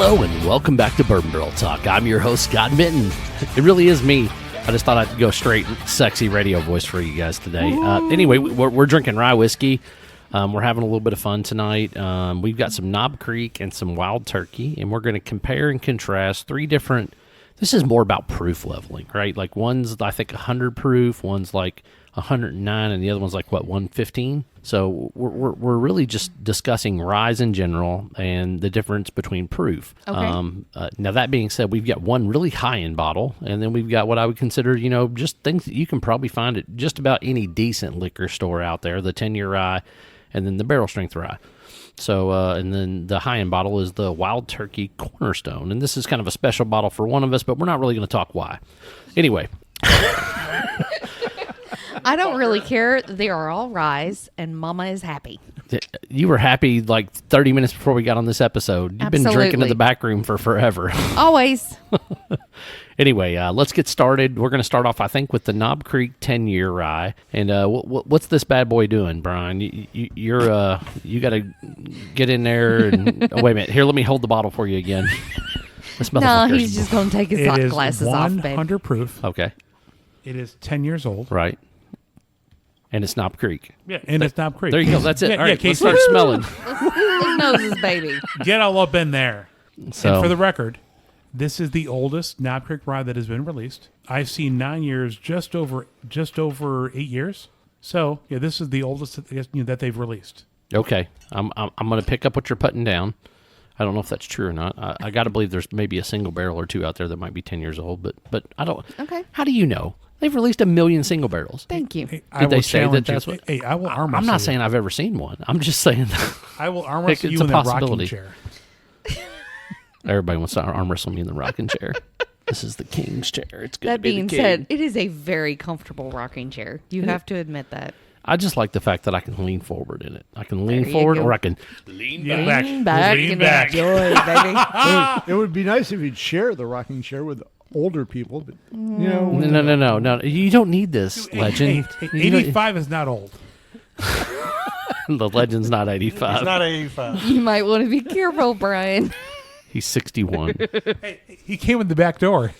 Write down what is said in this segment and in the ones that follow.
Hello and welcome back to Bourbon Barrel Talk. I'm your host, Scott Minton. It really is me. I just thought I'd go straight sexy radio voice for you guys today. Anyway, we're drinking rye whiskey. We're having a little bit of fun tonight. We've got some Knob Creek and some Wild Turkey, and we're going to compare and contrast three different. This is more about proof leveling, right? Like one's, I think, 100 proof, one's like 109, and the other one's like, what, 115? So we're really just discussing ryes in general and the difference between proof. Okay. Now, that being said, we've got one really high-end bottle, and then we've got what I would consider, just things that you can probably find at just about any decent liquor store out there, the 10-year rye, and then the barrel strength rye. So, and then the high-end bottle is the Wild Turkey Cornerstone, and this is kind of a special bottle for one of us, but we're not really going to talk why. Anyway. I don't really care. They are all Ryes, and Mama is happy. You were happy like 30 minutes before we got on this episode. You've Absolutely. been drinking in the back room for forever. Always. Anyway, let's get started. We're going to start off, I think, with the Knob Creek 10-year rye. And what's this bad boy doing, Brian? You got to get in there and wait a minute. Here, let me hold the bottle for you again. No, he's just going to take his glasses off, babe. 100 proof. Okay. It is 10 years old. Right. And it's Knob Creek. Yeah, and it's Knob Creek. There you go. That's it. Yeah, All right, yeah, let's start smelling. His nose is baby. Get all up in there. So, And for the record, this is the oldest Knob Creek rye that has been released. I've seen 9 years, just over 8 years. So yeah, this is the oldest that they've released. okay. I'm going to pick up what you're putting down. I don't know if that's true or not. I got to believe there's maybe a single barrel or two out there that might be 10 years old, but I don't. Okay. How do you know? They've released 1 million single barrels. Thank you. Hey, Did they say that that's what? Hey, I will arm wrestle I'm not you. saying I've ever seen one. I'm just saying that I will arm wrestle It's you a in the rocking possibility. chair. everybody wants to arm wrestle me in the rocking chair. This is the king's chair. It's good That to be being the king. said, it is a very comfortable rocking chair. You have to admit that. I just like the fact that I can lean forward in it. I can lean There you forward go. or I can lean Lean back. back. Lean Lean back. back. Enjoy, baby. It would be nice if you'd share the rocking chair with older people, but No. You don't need this, legend. Hey, You don't- 85 is not old. The legend's not 85. It's not 85. You might want to be careful, Brian. He's 61. Hey, he came in the back door.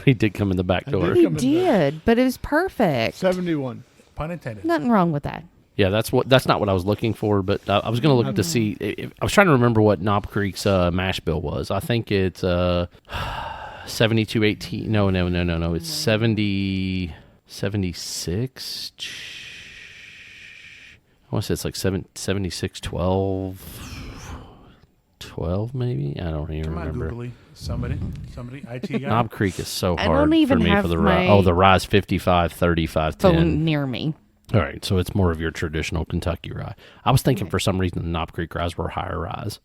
He did come in the back door. He did, but it was perfect. 71. Pun intended. Nothing wrong with that. Yeah, that's not what I was looking for, but I was going to look to see. I was trying to remember what Knob Creek's mash bill was. I think it's 7218. No. It's 76. I want to say it's like 7612. 12 maybe? I don't even Come on, remember. Googly. Somebody, IT guy. Knob Creek is so I hard don't even for me have for the my rye. Oh, the rye's 55, 35, 10. Phone near me. All right, so it's more of your traditional Kentucky rye. I was thinking for some reason the Knob Creek ryes were higher ryes.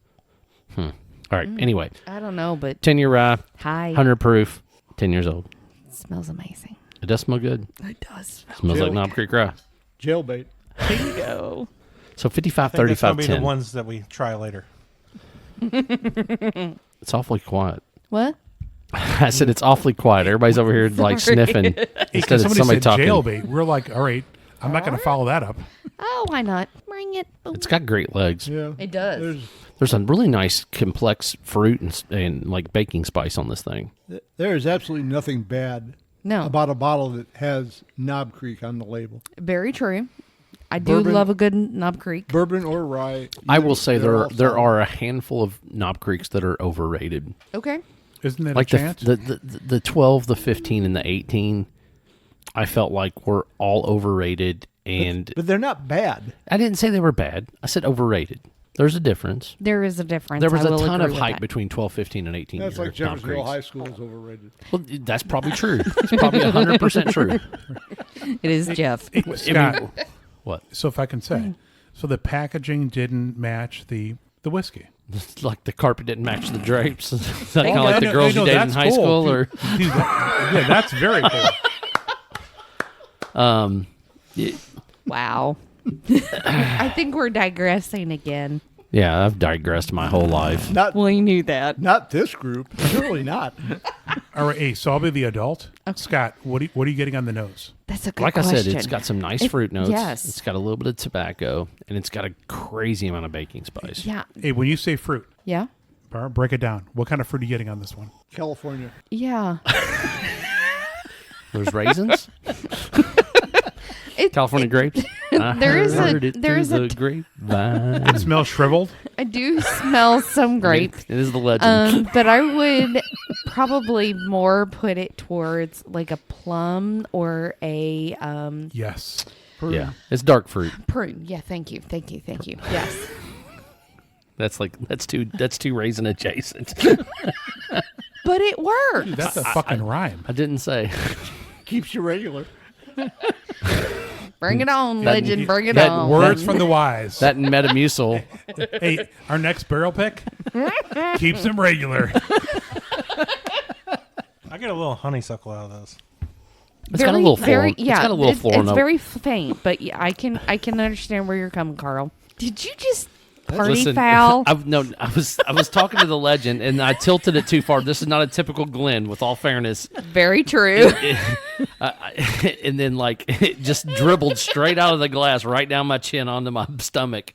All right, anyway, I don't know, but 10-year rye, hi. 100 proof, 10 years old. It smells amazing. It does smell good. It does. Smells like Knob Creek rye. Jailbait. There you go. So 55, I think that's 35, going to be 10. the ones that we try later. It's awfully quiet. What? I said it's awfully quiet. Everybody's over here like sniffing Hey, instead of somebody somebody said talking. jailbait. We're like, all right, I'm not going to follow that up. Oh, why not? Bring it. Boom. It's got great legs. Yeah. It does. There's a really nice complex fruit and like baking spice on this thing. There is absolutely nothing bad No. about a bottle that has Knob Creek on the label. Very true. I do Bourbon- love a good Knob Creek. Bourbon or rye. I will say they're all there solid. are a handful of Knob Creeks that are overrated. Okay. Isn't that Like a chance? the 12, the 15, and the 18, I felt like were all overrated. And But they're not bad. I didn't say they were bad. I said overrated. There's a difference. There is a difference. There was I a will ton agree of with hype that. between 12, 15, and 18 That's year like Knob Jeffersonville Creeks. High School is overrated. Well, that's probably true. It's probably 100% true. It is Jeff. Scott, What? so if I can say, so the packaging didn't match the whiskey. It's like the carpet didn't match the drapes. Is that kind of Bingo. like the No, girls no, you dated in that's high cool. school? Or Dude, yeah, that's very cool. Wow. I think we're digressing again. yeah, I've digressed my whole life. Not Well, you knew that. not this group. Surely not. All right, hey, so I'll be the adult. Scott, what are you getting on the nose? That's a good Like question. I said, it's got some nice fruit notes. yes. It's got a little bit of tobacco, and it's got a crazy amount of baking spice. Yeah. Hey, when you say fruit, Yeah. Carl, break it down. What kind of fruit are you getting on this one? California. Yeah. There's raisins. California grapes. There is a grapevine. It smells shriveled. I do smell some grape. It is the legend. But I would probably more put it towards like a plum or a Yes. Yeah, it's dark fruit. prune. Yeah, thank you. Yes. That's too raisin adjacent. But it works. Dude, that's a fucking rhyme. I didn't say. Keeps you regular. Bring it on, That- legend. Bring it that on. Words from the wise. That and Metamucil. Hey, our next barrel pick keeps them regular. I get a little honeysuckle out of this. It's got a little floral. Yeah, it's got a little floral It's note. very faint, but yeah, I can understand where you're coming, Carl. Did you just party Listen, foul? I was talking to the legend and I tilted it too far. This is not a typical Glenn, with all fairness. Very true. And then it just dribbled straight out of the glass right down my chin onto my stomach.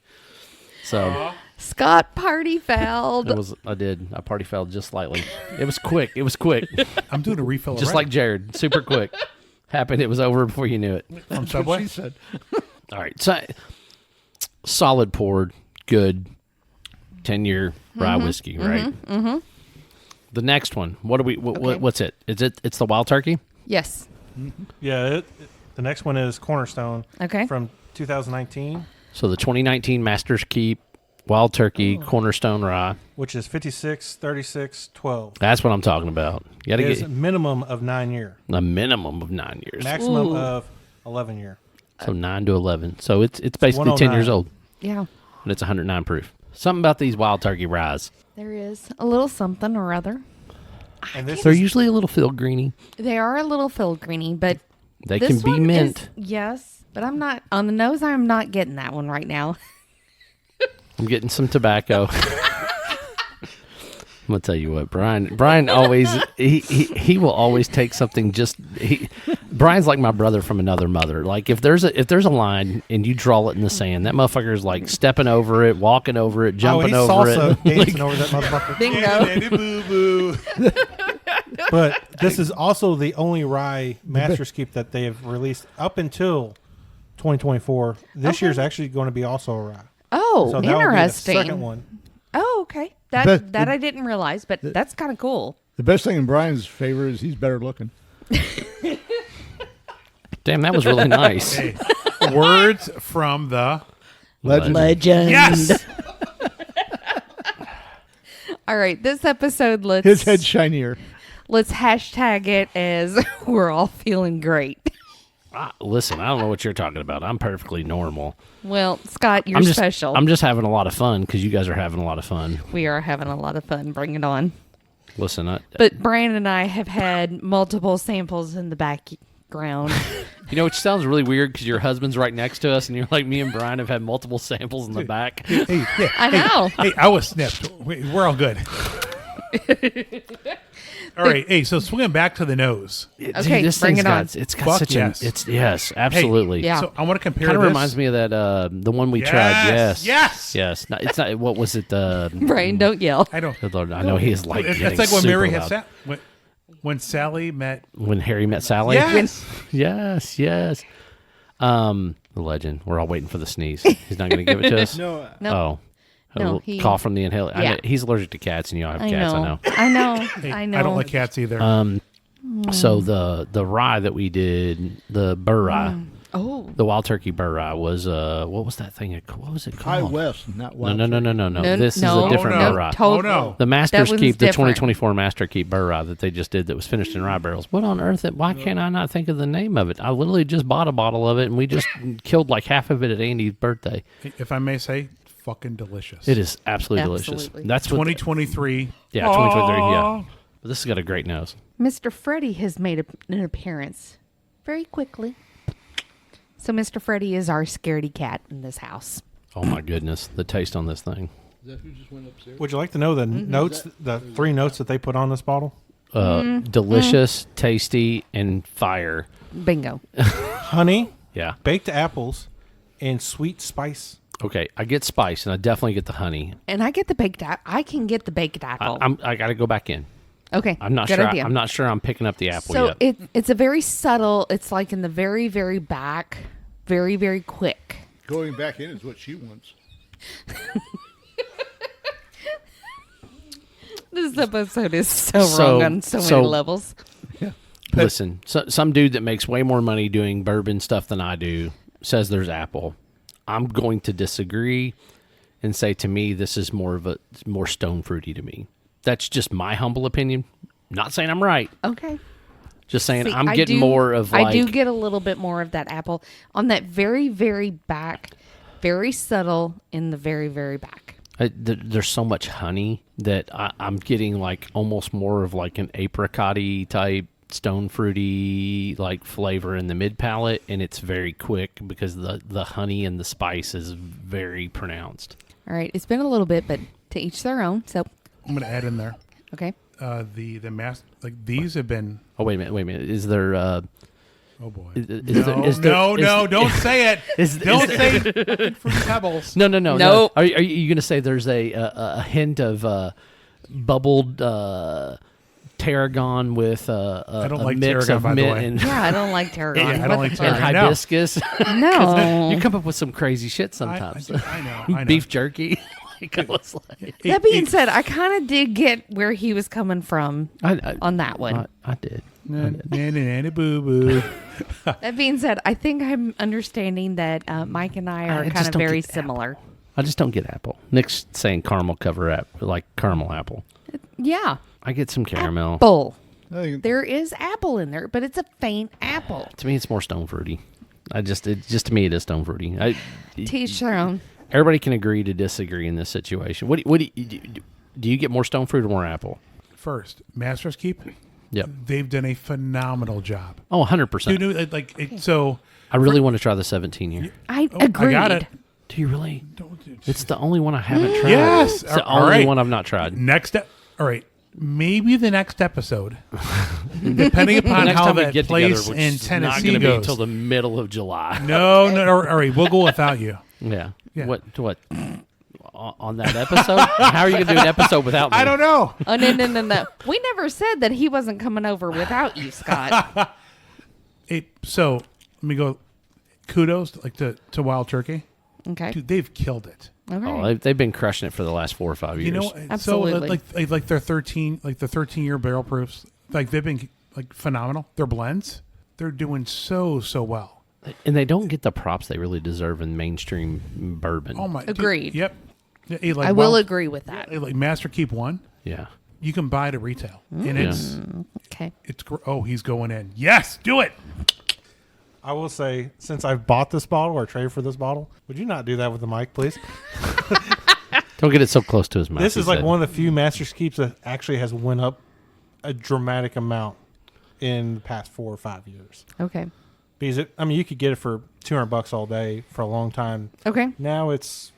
So Scott party fouled. I party fouled just slightly. It was quick. I'm doing a refill Just already. like Jared, super quick. Happened. It was over before you knew it. From Subway. She said. All right, so solid poured, good 10-year rye whiskey, right? Mm-hmm. The next one, what's it? It's the Wild Turkey. Yes. Yeah, the next one is Cornerstone. Okay. From 2019, So the 2019 Masters Keep Wild Turkey Cornerstone Rye. which is 56, 36, 12. That's what I'm talking about. You got to It is get a minimum of 9 year, a minimum of 9 years, maximum Ooh. of 11 year. so 9 to 11. So it's basically 10 years 109. old, Yeah. and it's 109 proof. Something about these Wild Turkey ryes. There is a little something or other. And this They're is usually a little field greeny. They are a little filigree, but They this can be one mint. is- yes, but I'm not on the nose. I'm not getting that one right now. I'm getting some tobacco. I'm gonna tell you what, Brian always he will always take something. Brian's like my brother from another mother. Like if there's a line and you draw it in the sand, that motherfucker is like stepping over it, walking over it, jumping he's over salsa it. dancing over that motherfucker. Bingo. But this is also the only rye Masters Keep that they have released up until 2024. This year's actually going to be also a rye. Oh, So that will be the interesting. second one. Oh, okay. But That I didn't realize, but that's kind of cool. The best thing in Brian's favor is he's better looking. Damn, that was really nice. Hey, words from the Legend. Legend. yes. All right, this episode His head's shinier. let's hashtag it as we're all feeling great. Listen, I don't know what you're talking about. I'm perfectly normal. Well, Scott, you're I'm just special. I'm just having a lot of fun because you guys are having a lot of fun. We are having a lot of fun. Bring it on. Listen, But Brian and I have had multiple samples in the background. you know, which sounds really weird because your husband's right next to us, and you're like, me and Brian have had multiple samples in the back. Hey, yeah. I know. Hey, I was snipped. We're all good. All right. Hey, so swinging back to the nose. Okay, this bring thing's it on. It's got Fuck such yes. yes, absolutely. Yeah. So I want to compare. Kind of this. reminds me of that the one we tried. Yes, Yes. No, it's not. What was it? Brian, don't yell. I don't. Good Lord, I know he is like. It's getting like when super Mary loud. had when Sally met. When Harry met Sally. Yes. Yes. The legend. We're all waiting for the sneeze. He's not going to give it to us. No, No. Oh. A No, little he- cough from the inhaler. I Yeah. know, he's allergic to cats, and you all have I cats. know. I know. I don't like cats either. So the rye that we did, the burr rye, Oh. the Wild Turkey burr rye was what was that thing? What was it High called? West, not No, Wild. no. No, This is no, a different no, burr rye. Oh, no. The Masters one's Keep, the different. 2024 Master Keep burr rye that they just did that was finished in rye barrels. What on earth? Why can't I not think of the name of it? I literally just bought a bottle of it, and we just killed like half of it at Andy's birthday. If I may say, fucking delicious. It is absolutely delicious. Absolutely. That's what 2023. Yeah, 2023. Yeah, but this has got a great nose. Mr. Freddie has made an appearance very quickly. So Mr. Freddie is our scaredy cat in this house. Oh my goodness, the taste on this thing. Is that who just went upstairs? Would you like to know the notes, the 3 notes that they put on this bottle? Delicious, tasty, and fire. Bingo. Honey, Yeah. baked apples, and sweet spice. Okay, I get spice, and I definitely get the honey. And I get the baked apple. I can get the baked apple. I got to go back in. Okay. I'm not good sure. idea. I'm not sure I'm picking up the apple So yet. it's a very subtle. It's like in the very, very back, very, very quick. Going back in is what she wants. This episode is so wrong on so many levels. Listen, some dude that makes way more money doing bourbon stuff than I do says there's apple. I'm going to disagree and say, to me, this is more stone fruity to me. That's just my humble opinion. Not saying I'm right. Okay. Just saying See, I'm getting more of like... I do get a little bit more of that apple on that very, very back, very subtle in the very, very back. There's so much honey that I'm getting like almost more of like an apricot-y type stone fruity like flavor in the mid palate, and it's very quick because the honey and the spice is very pronounced. All right. It's been a little bit, but to each their own. So, I'm going to add in there. okay. The mass, like these have been. Oh, wait a minute. Is there... Oh boy! No, don't say it. Don't say fruit pebbles. No. Nope. Are you going to say there's a hint of bubbled tarragon with I don't a like mix tarragon, of by the mint way. and, Yeah, I don't like tarragon. Yeah, I don't like and tarragon. No. hibiscus? No. You come up with some crazy shit sometimes. I know. Beef jerky. Like, I was like, That being said, I kind of did get where he was coming from I on that one. I did. Nanny boo boo. That being said, I think I'm understanding that Mike and I are just kind of don't very get similar. I just don't get apple. Nick's saying caramel cover apple, like caramel apple. Yeah. I get some caramel. Apple. I think There is apple in there, but it's a faint apple. To me, it's more stone fruity. To me, it is stone fruity. To each their own. Everybody can agree to disagree in this situation. What do you get more stone fruit or more apple? First, Master's Keep. Yep. They've done a phenomenal job. Oh, 100%. So I really want to try the 17 year. I agreed. I got it. Do you really? Don't do It's the only one I haven't tried. Yes. It's the All only right. one I've not tried. All right. Maybe the next episode, depending upon Next how time we that get place together, which in is not Tennessee going to be goes. until the middle of July. No. All right. We'll go without you. Yeah. Yeah. What? On that episode? How are you going to do an episode without me? I don't know. Oh, no. We never said that he wasn't coming over without you, Scott. So let me go. Kudos to Wild Turkey. Okay. Dude, they've killed it. Okay. Oh, they've been crushing it for the last 4 or 5 years. You know, Absolutely. so like their 13-year barrel proofs, like they've been like phenomenal. Their blends, they're doing so well. And they don't get the props they really deserve in mainstream bourbon. Oh my! Agreed. Dude, yep. Yeah, like I will Wild- agree with that. Like Master Keep One, Yeah. you can buy it at retail, and Okay. he's going in. Yes, do it. I will say, since I've bought this bottle or traded for this bottle, would you not do that with the mic, please? Don't get it so close to his mouth. This is he like said. one of the few Master's Keeps that actually has went up a dramatic amount in the past 4 or 5 years. Okay. Because you could get it for $200 all day for a long time. Okay. Now it's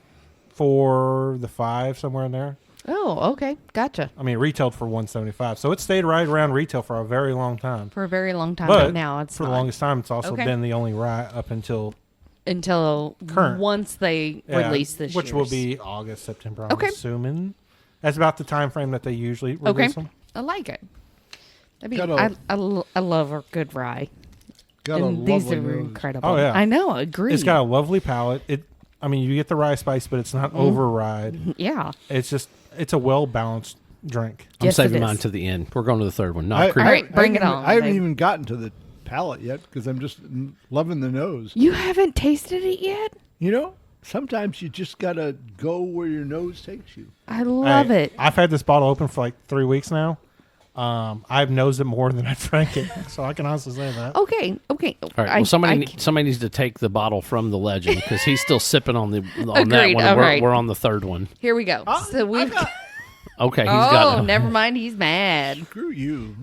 $4 to $5 somewhere in there. Oh, okay. Gotcha. I mean, it retailed for $175, so it stayed right around retail for a very long time. For a very long time, But but now it's for not. the longest time, it's also Okay. been the only rye up until Current. Once they release this which will year's. be August, September. I'm Okay. assuming that's about the time frame that they usually Okay. release them. I like it. I mean, Got a- I love a good rye. got a And these lovely are nose. incredible. Oh, yeah. I know. Agreed. It's got a lovely palate. You get the rye spice, but it's not Mm-hmm. over-ride. Yeah. It's a well-balanced drink. I'm Yes, it saving is. mine to the end. We're going to the third one. Not I- cream. All right, bring it haven't- on, I haven't babe. even gotten to the palate yet because I'm just loving the nose. You haven't tasted it yet? You know, sometimes you just gotta go where your nose takes you. I love Hey, it. I've had this bottle open for like 3 weeks now. I've nosed it more than I've drank it, so I can honestly say that. Okay. All right. Well, somebody needs to take the bottle from the legend because he's still sipping on that Agreed. one. All We're, right. we're on the third one. Here we go. So we've. Okay, he's got. Never mind. He's mad. Screw you.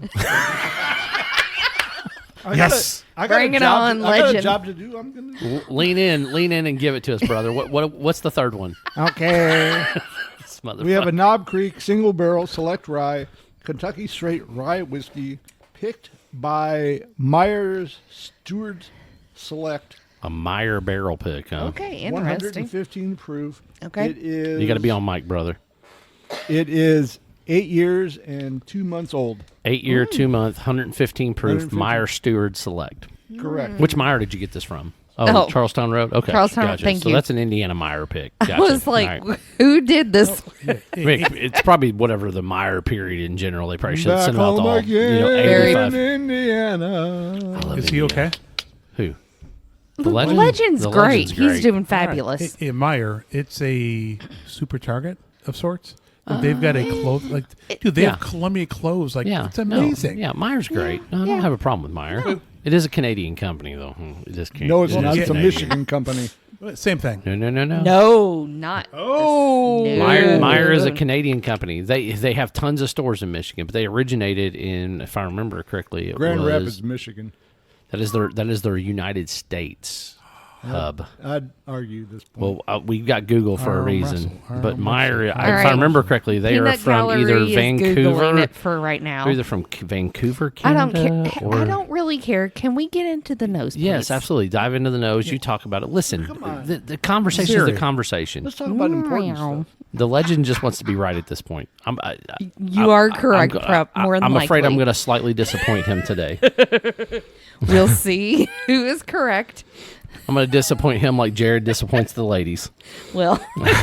Yes. I got Bring a it job on, to, I got a legend. job to do. I'm gonna. Lean in and give it to us, brother. What's the third one? Okay. This We have a motherfucker. Knob Creek single barrel select rye, Kentucky straight rye whiskey, picked by Myers Stewart Select A Meyer barrel pick, huh? Okay, interesting. 115 proof. Okay. It is. You got to be on mic, brother. It is 8 years and 2 months old. 8 year, 2 month, 115 proof 115. Meyer Steward Select. Correct. Which Meyer did you get this from? Oh. Charlestown Road? Okay. Charlestown, gotcha. thank So you. that's an Indiana Meyer pick. Gotcha. I was like, All right. who did this? I mean, it's probably whatever the Meyer period in general. They probably should Back send out home all, again 85. in Indiana. I love Is he Indiana. okay? Who? The Legend's The great. Legend's He's doing fabulous. Hey, Meyer, it's a super target of sorts. Like they've got a clothes like, dude. They yeah. have Columbia clothes. Like, Yeah. it's amazing. No, yeah, Meyer's great. I don't Yeah. have a problem with Meyer. It is a Canadian company, though. It is No, it's it not. is It's a Canadian. Michigan company. Same thing. No. No, not. Oh. No. Meyer is a Canadian company. They have tons of stores in Michigan, but they originated in, if I remember correctly, it Grand was, Rapids, Michigan. That is their United States hub. I'd argue this point. Well, we've got Google for a Arm reason, wrestle, arm but Meyer, wrestle. if All I right. remember correctly, they are Peanut from Gallery either is Googling Vancouver, it for right now. either from Vancouver, I don't Canada, care. or I don't really care. Can we get into the nose? Yes, please? absolutely. Dive into the nose. You talk about it. Listen, on. the conversation is Siri. the conversation. Let's talk about important Meow. stuff. The legend just wants to be right at this point. You are correct, Prep. More than I'm likely. afraid I'm going to slightly disappoint him today. We'll see who is correct. I'm going to disappoint him like Jared disappoints the ladies. Well,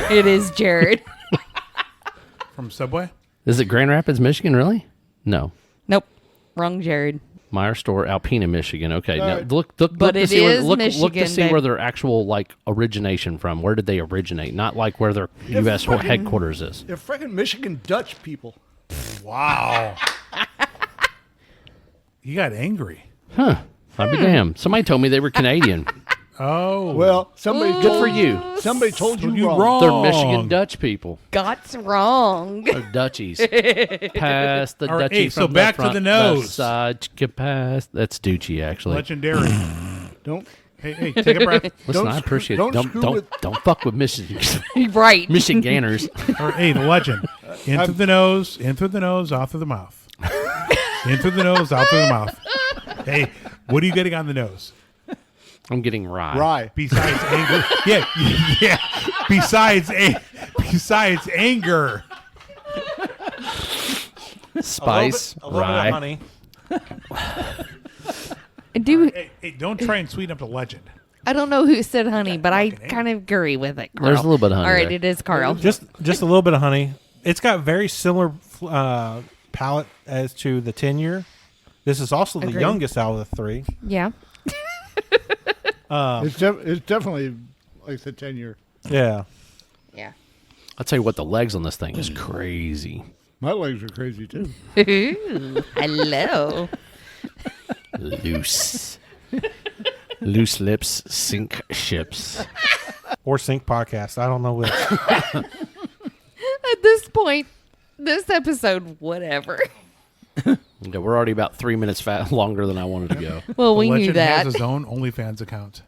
it is Jared. From Subway? Is it Grand Rapids, Michigan? Really? No. Nope, wrong Jared. Meyer store, Alpena, Michigan. Okay, now right. look But to it see where, is look to Michigan, see babe. where their actual like origination from. Where did they originate? Not like where their U.S. headquarters is. They're freaking Michigan Dutch people. Wow. You got angry. I'd be damned. Somebody told me they were Canadian. Oh. Well, somebody Good for you. Somebody told you, you wrong. wrong. They're Michigan Dutch people. Got's wrong. They're Dutchies. Pass the All right, Dutchie hey, so from back to front, the nose. left side, get past. That's Ducci, actually. Legendary. Don't Hey, take a breath. Listen, don't I screw- appreciate don't it. Don't screw don't with- don't fuck with Michigan Right. Michiganders. Or, hey, the legend. In through the nose, out through the mouth. In through the nose, out through the mouth. Hey, what are you getting on the nose? I'm getting rye. rye. Besides anger. Yeah. Besides anger. Spice, a little rye. bit of honey. I do. Hey, don't try and sweeten up the legend. I don't know who said honey, but I kind of agree with it. Carl. There's a little bit of honey All right, there. it is Carl. Just a little bit of honey. It's got very similar palate as to the 10-year. This is also the Agreed. youngest out of the three. Yeah. It's definitely like the 10-year. Yeah. Yeah. I'll tell you what, the legs on this thing is crazy. My legs are crazy too. Ooh, hello. Loose. Loose lips sink ships. Or Sync Podcast. I don't know which. At this point, this episode, whatever. Okay, we're already about 3 minutes longer than I wanted to go. Well, The we knew legend that. has his own OnlyFans account.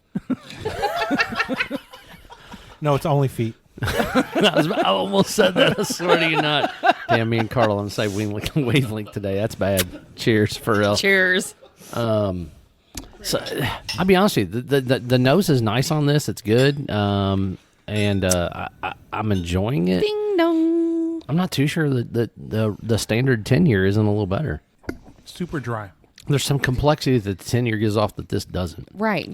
No, it's only feet. I almost said that. I swear to you not. Damn, me and Carl on the same wavelength today. That's bad. Cheers for real. Cheers. So I'll be honest with you. The nose is nice on this. It's good. I'm enjoying it. Ding dong. I'm not too sure that the standard 10-year isn't a little better. Super dry. There's some complexity that the 10-year gives off that this doesn't. Right.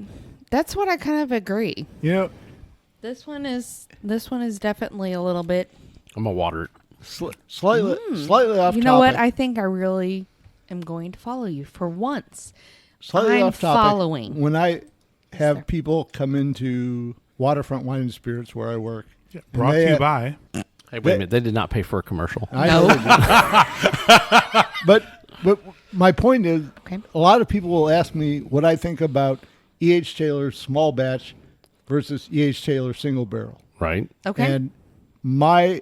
That's what I kind of agree. You know, This one is definitely a little bit. I'm gonna water it. slightly off You know what? topic. I think I really am going to follow you for once. Slightly I'm off topic. following. When I have people come into Waterfront Wine and Spirits where I work, and Brought they to you have- by. Hey, wait a minute. They did not pay for a commercial. I know they do. but my point is, Okay. a lot of people will ask me what I think about E.H. Taylor small batch versus E.H. Taylor single barrel. Right? Okay. And my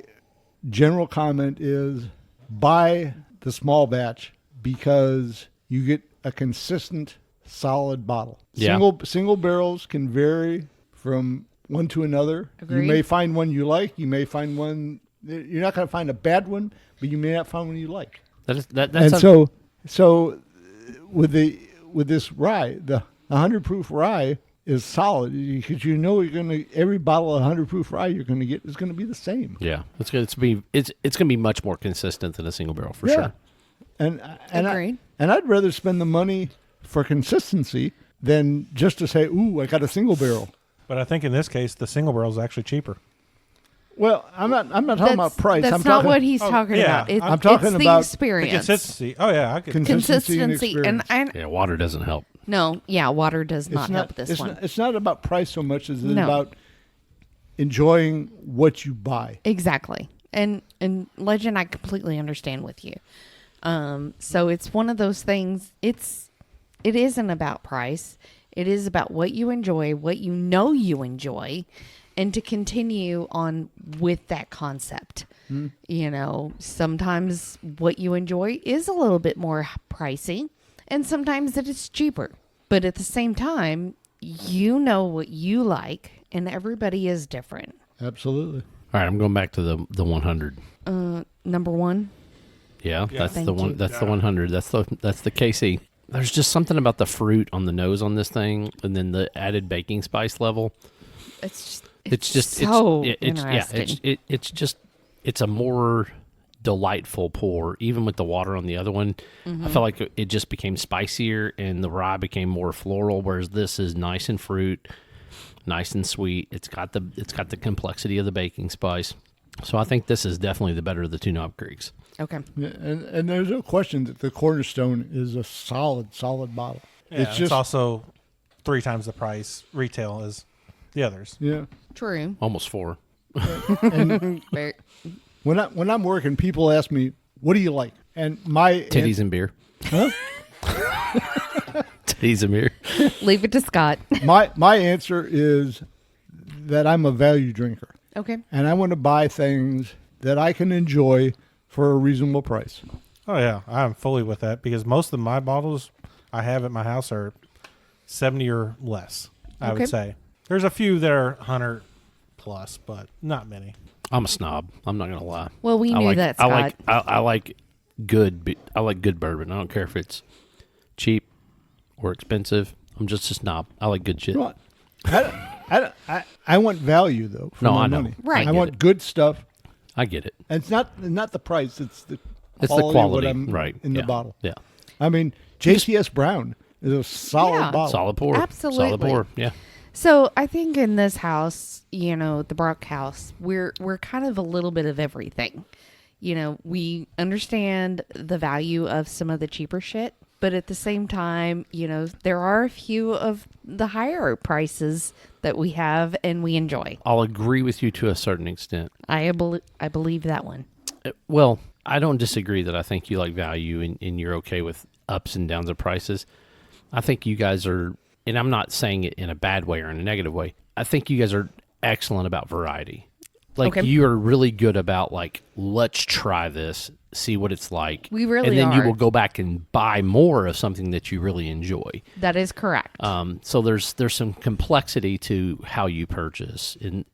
general comment is buy the small batch because you get a consistent, solid bottle. Yeah. Single barrels can vary from one to another. Agreed. You may find one you like. You may find one. You're not going to find a bad one, but you may not find one you like. That's And so with this rye, the 100 proof rye, is solid because you know you're gonna every bottle of 100 proof rye you're gonna get is gonna be the same. Yeah, it's gonna be much more consistent than a single barrel for sure. And Agreed. I'd rather spend the money for consistency than just to say, "Ooh, I got a single barrel." But I think in this case, the single barrel is actually cheaper. Well, I'm not talking about price. That's I'm not talking, what he's talking yeah. about. I'm talking it's the about the The experience. consistency. Oh yeah, I could. consistency and Consistency. experience. Yeah, water doesn't help. No, yeah, water does not help this it's one. Not, it's not about price so much as it's No. about enjoying what you buy. Exactly. And Legend, I completely understand with you. So it's one of those things. It isn't about price. It is about what you enjoy, what you know you enjoy, and to continue on with that concept. You know, sometimes what you enjoy is a little bit more pricey, and sometimes it is cheaper. But at the same time, you know what you like, and everybody is different. Absolutely. All right, I'm going back to the 100. Number one. Yeah, that's Thank the one. you. That's the 100. That's the KC. There's just something about the fruit on the nose on this thing, and then the added baking spice level. It's So interesting. it's a more delightful pour. Even with the water on the other one, I felt like it just became spicier, and the rye became more floral. Whereas this is nice and fruit, nice and sweet. It's got the complexity of the baking spice. So I think this is definitely the better of the two Knob Creeks. Okay. Yeah, and there's no question that the Cornerstone is a solid bottle. Yeah, it's also 3 times the price retail as the others. Yeah. True. Almost 4. Very- When I'm working, people ask me, "What do you like?" And my Titties and beer. Huh? Titties and beer. Leave it to Scott. my answer is that I'm a value drinker, Okay. and I want to buy things that I can enjoy for a reasonable price. Oh yeah, I'm fully with that because most of my bottles I have at my house are 70 or less. I Okay. would say there's a few that are 100 plus, but not many. I'm a snob. I'm not gonna lie. Well, we I knew like, that, I Scott. like I like good bourbon. I don't care if it's cheap or expensive. I'm just a snob. I like good shit. Well, I want value though for No, my I know. money. Right. I I want get it. good stuff, I get it. and it's not the price. It's the It's quality the of quality, what I'm right? in yeah. the bottle. Yeah. I mean, JCS Brown is a solid Yeah. bottle. Solid pour. Solid Absolutely. pour. Yeah. So I think in this house, you know, the Brock house, we're kind of a little bit of everything. You know, we understand the value of some of the cheaper shit, but at the same time, you know, there are a few of the higher prices that we have and we enjoy. I'll agree with you to a certain extent. I believe that one. Well, I don't disagree that I think you like value and you're okay with ups and downs of prices. I think you guys are, and I'm not saying it in a bad way or in a negative way. I think you guys are excellent about variety. Like Okay. you are really good about like, let's try this, see what it's like. We really and then you are. will go back and buy more of something that you really enjoy. That is correct. So there's some complexity to how you purchase, and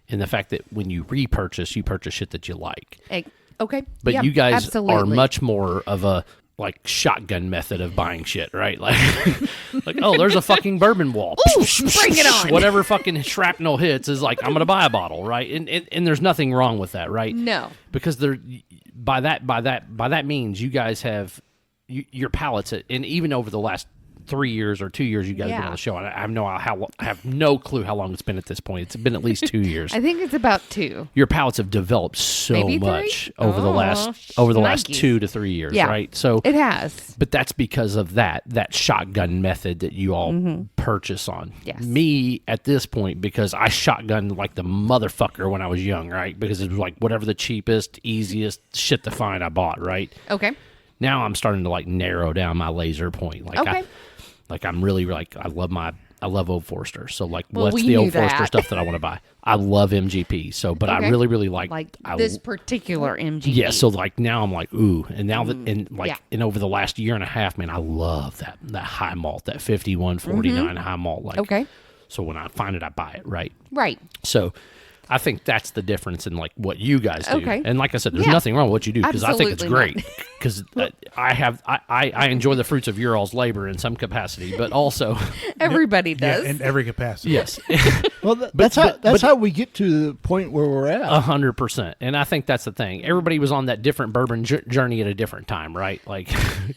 and the fact that when you repurchase, you purchase shit that you like. Okay. But Yep, you guys are absolutely. much more of a like shotgun method of buying shit, right? Like, oh, there's a fucking bourbon wall. Ooh, bring it on. Whatever fucking shrapnel hits is like, I'm gonna buy a bottle, right? And there's nothing wrong with that, right? No. Because there, by that means you guys have your palates, and even over the last 3 years or 2 years you guys have been Yeah. on the show. I have no clue how long it's been at this point. It's been at least 2 years. I think it's about 2. Your palates have developed so Maybe 3? much over the Oh, last shnikes. 2 to 3 years, Yeah. right? So It has. but that's because of that shotgun method that you all purchase on. Yes. Me at this point, because I shotgunned like the motherfucker when I was young, right? Because it was like whatever the cheapest, easiest shit to find I bought, right? Okay. Now I'm starting to like narrow down my laser point. Like Okay. I'm really like I love Old Forester. So like Well, what's we the knew Old Forester that. stuff that I want to buy? I love MGP. So but I Okay. really like this particular MGP. yeah, so like now I'm like, ooh, and now that and like yeah. and over the last year and a half, man, I love that high malt, that 5149 high malt. Like Okay. so when I find it, I buy it, right? Right. So I think that's the difference in like what you guys do. Okay. And like I said, there's Yeah. nothing wrong with what you do because I think it's Absolutely great. Because I enjoy the fruits of your all's labor in some capacity, but also Everybody does. Yeah, in every capacity. yes, Well, that's how we get to the point where we're at. 100%. And I think that's the thing. Everybody was on that different bourbon journey at a different time, right? Like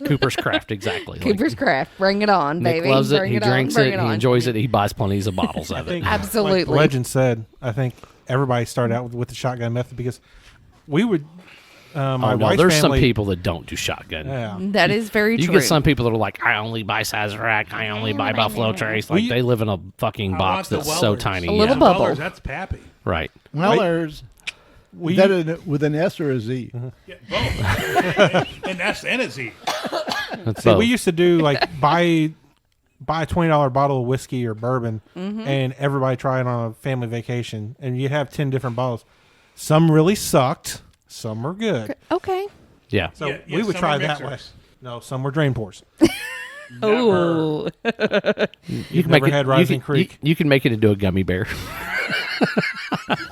Cooper's Craft, exactly. Cooper's Craft, bring it on, Nick baby. loves it. Bring He on, drinks bring it. He on. enjoys it. He buys plenty of bottles of it. Absolutely. Like Legend said, I think everybody started out with the shotgun method because we would. My Oh, no, wife's there's family, some people that don't do shotgun. Yeah. That is very You true. get some people that are like, I only buy Sazerac. I only buy Buffalo Trace. Like, We- they live in a fucking I box want the that's so Wellers. tiny. A little yeah. bubble. Wellers, that's Pappy. Right. Wellers, We, with an S or a Z? Yeah, both. And that's and a Z. That's see, both. we used to do like buy a $20 bottle of whiskey or bourbon, and everybody try it on a family vacation, and you'd have 10 different bottles. Some really sucked. Some were good. Okay. yeah. So Yeah, we would some try were that way. mixers. No, some were drain pours. Oh, You can never had Rising you can, Creek? You can make it into a gummy bear.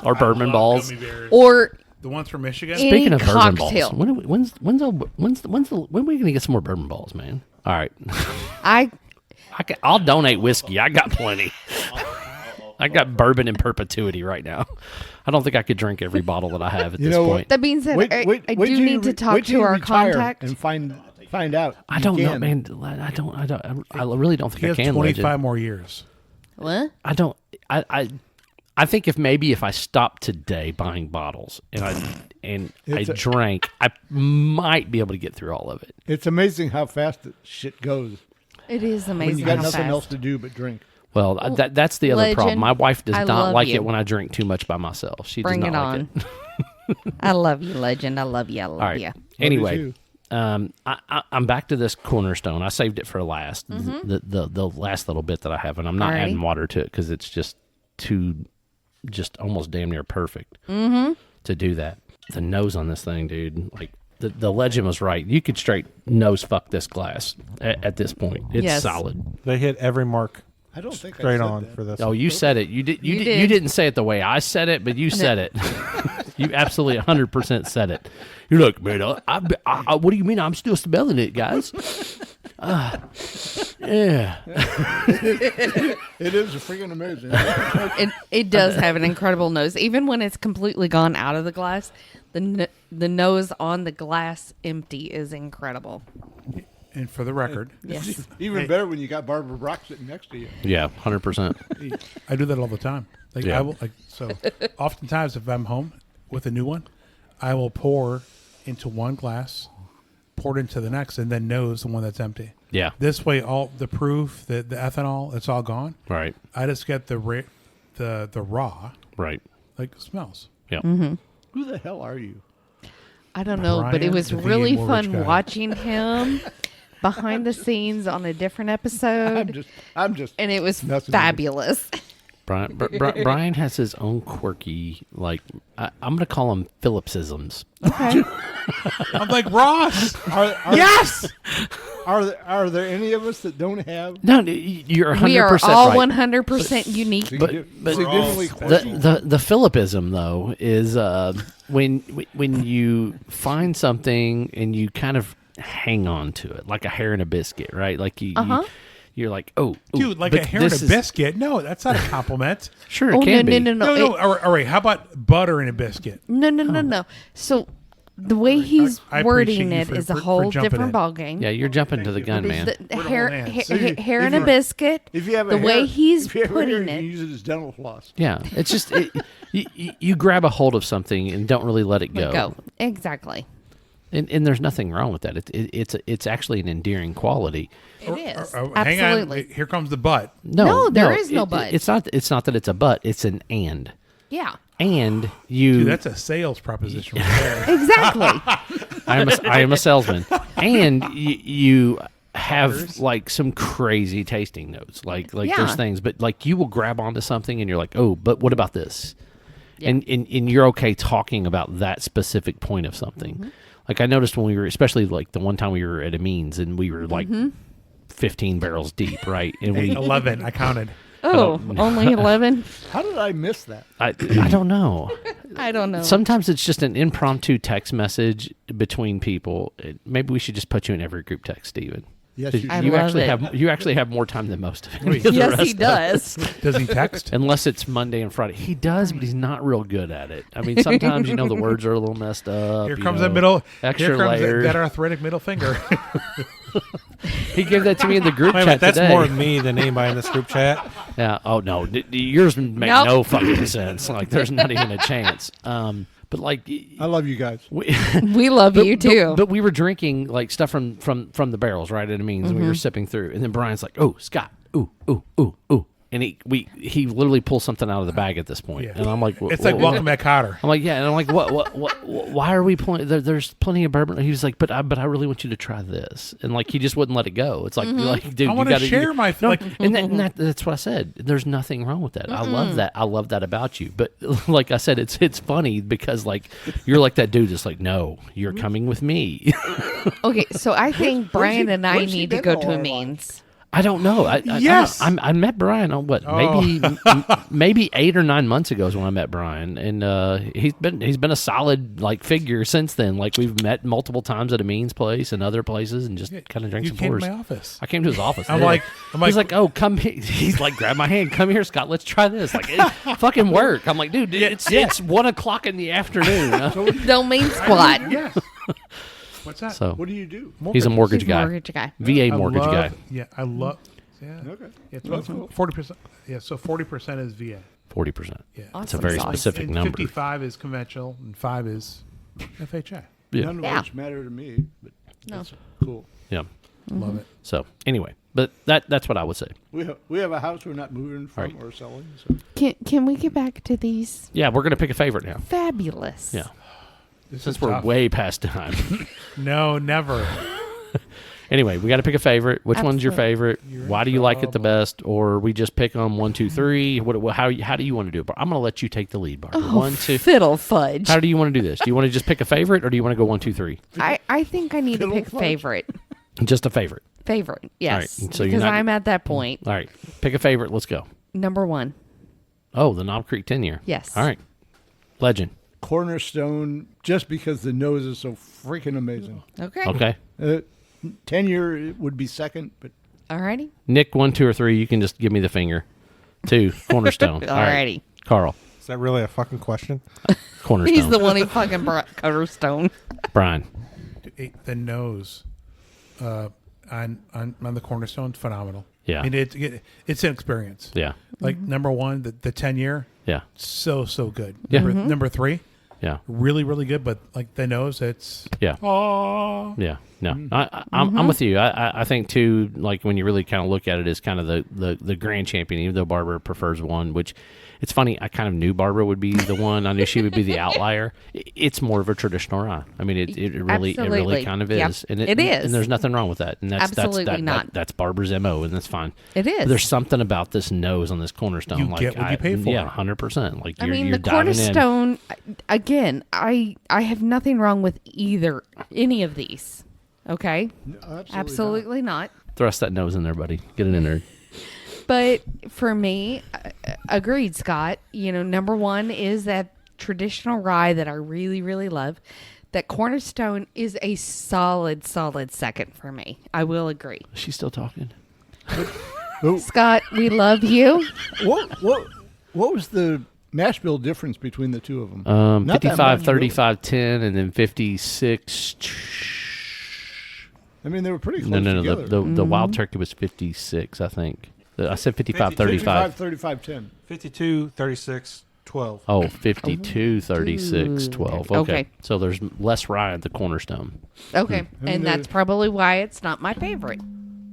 Or bourbon Love balls. gummy bears. or The ones from Michigan. Any Speaking of bourbon cocktail. balls, when are we going to get some more bourbon balls, man? All right. I'll donate whiskey. I got plenty. I got bourbon in perpetuity right now. I don't think I could drink every bottle that I have at You this know what? point. that being said, I wait do till you need to re- talk wait till to you our retire contact. and find out. I You don't know, can. man. I really don't He think has I can. 25 Legend. more years. What? I don't. I think if I stopped today buying bottles and I It's a- drank, I might be able to get through all of it. It's amazing how fast the shit goes It is when amazing you got how nothing fast. else to do but drink. Well, that's the other problem. Legend, My wife does I not love like you. it when I drink too much by myself. She Bring does it not on. like it. I love you, Legend. I love you. I love All right. you. Anyway, you. I'm back to this Cornerstone. I saved it for last, the last little bit that I have, and I'm not Alrighty. adding water to it because it's just almost damn near perfect to do that. The nose on this thing, dude, like the legend was right. You could straight nose fuck this glass at this point. It's Yes. solid. They hit every mark I don't think I straight said on that. for this. Oh, you said it. You did. You did. didn't say it the way I said it, but you said it. You absolutely 100% said it. You're like, man, I, what do you mean? I'm still smelling it, guys. Yeah. It is freaking amazing. It does have an incredible nose. Even when it's completely gone out of the glass, the nose on the glass empty is incredible. And for the record, Yes. Even better when you got Barbara Brock sitting next to you. Yeah, 100%. I do that all the time. Like Yeah. I will, so oftentimes if I'm home with a new one, I will pour into one glass, pour it into the next, and then nose the one that's empty. Yeah. This way, all the proof, the ethanol, it's all gone. Right. I just get the raw, Right. like smells. Yeah. Who the hell are you? I don't know, but it Brian, was the really vegan mortgage fun guy. watching him behind the scenes on a different episode, I'm just and it was messing with you. fabulous. Brian has his own quirky, like, I'm going to call them Phillipsisms. Okay. I'm like Ross. Yes. Are there any of us that don't have No, you're 100% We are all right. 100% unique. significantly The Philippism though is when you find something and you kind of hang on to it like a hair in a biscuit, right? Like you're like, oh, Dude, like but a hair in a this is- biscuit? No, that's not a compliment. Sure, it Oh, can be. no. No. All right. How about butter in a biscuit? No. So the way he's I appreciate wording you it for- is for a whole jumping different in. ball game. Yeah, you're jumping to the gun, man. The We're hair, all in. ha- So you- hair if in a you- biscuit. If you have the a way hair, he's if you have a hair, putting you can it. use it as dental floss. Yeah, it's just you grab a hold of something and don't really let it go. Go exactly. And there's nothing wrong with that. It's actually an endearing quality. It is Hang on. absolutely. Here comes the butt. No, there is no but. It's not that it's a but. It's an and. Yeah, And you. Dude, that's a sales proposition right there. exactly. I am a salesman, and you have like some crazy tasting notes. Like Yeah. there's things, but like you will grab onto something and you're like, oh, but what about this? And you're okay talking about that specific point of something. Like I noticed when we were, especially like the one time we were at Amin's and we were like 15 barrels deep, right? And we 11. I counted. Oh, only 11? How did I miss that? I don't know. I don't know. Sometimes it's just an impromptu text message between people. Maybe we should just put you in every group text, Steven. Yes, you I You love actually it. you actually have more time than most of any of the Yes, rest he of does. Does he text? Unless it's Monday and Friday. He does, but he's not real good at it. I mean, sometimes, the words are a little messed up. Here comes that middle. Extra Here comes layered. that arthritic middle finger. He gave that to me in the group Wait a chat minute, that's today. more me than anybody in this group chat. Yeah. Oh, no. Yours make Nope. no fucking sense. Like, there's not even a chance. But, like... I love you guys. We love you, too. But we were drinking, like, stuff from the barrels, right, at Amines, and we were sipping through. And then Brian's like, oh, Scott, ooh, ooh, ooh, ooh. And he literally pulls something out of the bag at this point. Yeah. And I'm like... It's like welcome back Cotter. I'm like, yeah, and I'm like, what why are we pulling? There's plenty of bourbon. He was like, but I really want you to try this, and like he just wouldn't let it go. It's like, dude, I you want got to share my no, like. and that's what I said. There's nothing wrong with that. I love that. I love that about you. But like I said, it's funny because like you're like that dude that's like, no, you're coming with me. Okay, so I think Brian and I where's he need to been go all to our Amines. I don't know. Yes! I met Brian on what maybe 8 or 9 months ago is when I met Brian, and he's been a solid like figure since then. Like we've met multiple times at Amin's place and other places, and just kind of drank You some came to pours. my office. I came to his office. I'm Yeah. like, He's like, oh, come here. He's like, grab my hand. Come here, Scott. Let's try this. Like, it fucking work. I'm like, dude, it's 1:00 in the afternoon. Don't mean squat. Yes. What's that? So What do you do? he's a mortgage He's a guy, mortgage guy. VA mortgage guy. Yeah, I love. Yeah. Okay. Yeah, That's cool. 40%. Yeah, so 40% is VA. 40%. Yeah. It's a very Awesome. specific And number. 55 is conventional, and 5 is FHA. Yeah. None of Yeah. which matter to me, but No. that's cool. Yeah. Love it. So anyway, but that's what I would say. We have a house we're not moving from Right. or selling. So. Can we get back to these? Yeah, we're gonna pick a favorite now. Fabulous. Yeah. This Since is we're tough. way past time. No, never. Anyway, we got to pick a favorite. Which one's your Absolutely. favorite? Why do you like it the best? Or we just pick on 1, 2, 3? How do you want to do it? I'm going to let you take the lead, Barbara. Oh, 1, 2. fiddle fudge. How do you want to do this? Do you want to just pick a favorite, or do you want to go 1, 2, 3? I think I need to Fiddle pick a fudge. favorite. Just a favorite. Favorite, yes. right, so you're because not- I'm at that point. All right, pick a favorite. Let's go. Number 1. Oh, the Knob Creek 10-year. Yes. All right, legend. Cornerstone, just because the nose is so freaking amazing. Okay. Okay, 10-year it would be second, but Alrighty. Nick, 1, 2, or 3. You can just give me the finger. 2, Cornerstone. All right. Alrighty. Carl, Is that really a fucking question? Cornerstone. He's the one who fucking brought Cornerstone. Brian. The nose on the Cornerstone, phenomenal. Yeah. I mean, it's an experience. Yeah, Like number 1, the 10-year, yeah, so good. Yeah. Number 3, yeah, really good. But like the nose, it's yeah. oh Yeah, no, I'm with you. I think too, like when you really kind of look at it as kind of the grand champion, even though Barbara prefers one, which it's funny. I kind of knew Barbara would be the one. I knew she would be the outlier. It's more of a traditional rye. I mean, it really Absolutely. kind of Yep. is, and It is. and there's nothing wrong with that. And that's Absolutely not. That's Barbara's MO, and that's fine. It is. But there's something about this nose on this Cornerstone. You like get what you pay for. Yeah, 100%. Like I you're, mean, you're the diving in. Cornerstone, again, I have nothing wrong with any of these. Okay? Absolutely not. Thrust that nose in there, buddy. Get it in there. But for me, agreed, Scott. Number 1 is that traditional rye that I really, really love. That Cornerstone is a solid second for me. I will agree. Is she still talking? Scott, we love you. what was the mash bill difference between the two of them? Not that 55, much, 35, 10, and then 56. I mean, they were pretty close No. together. The wild turkey was 56, I think. I said 55, 35. 35, 10. 52, 36, 12. Oh, 52, 36, 12. Okay. Okay. So there's less rye at the Cornerstone. Okay. I mean, And that's probably why it's not my favorite.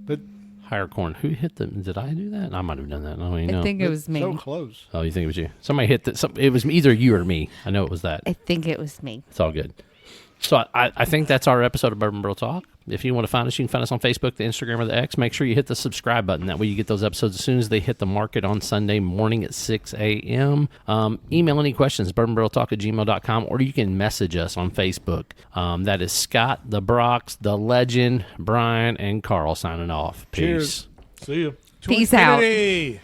But Higher corn. Who hit the? Did I do that? I might have done that. I don't even know. I think it was me. so close. Oh, you think it was you? Somebody hit the. It was either you or me. I know it was that. I think it was me. It's all good. So I think that's our episode of Bourbon Barrel Talk. If you want to find us, you can find us on Facebook, the Instagram, or the X. Make sure you hit the subscribe button. That way you get those episodes as soon as they hit the market on Sunday morning at 6 a.m. Email any questions, bourbonbarreltalk@gmail.com, or you can message us on Facebook. That is Scott, the Brox, the Legend, Brian, and Carl signing off. Peace. Cheers. See you. To Peace out. infinity.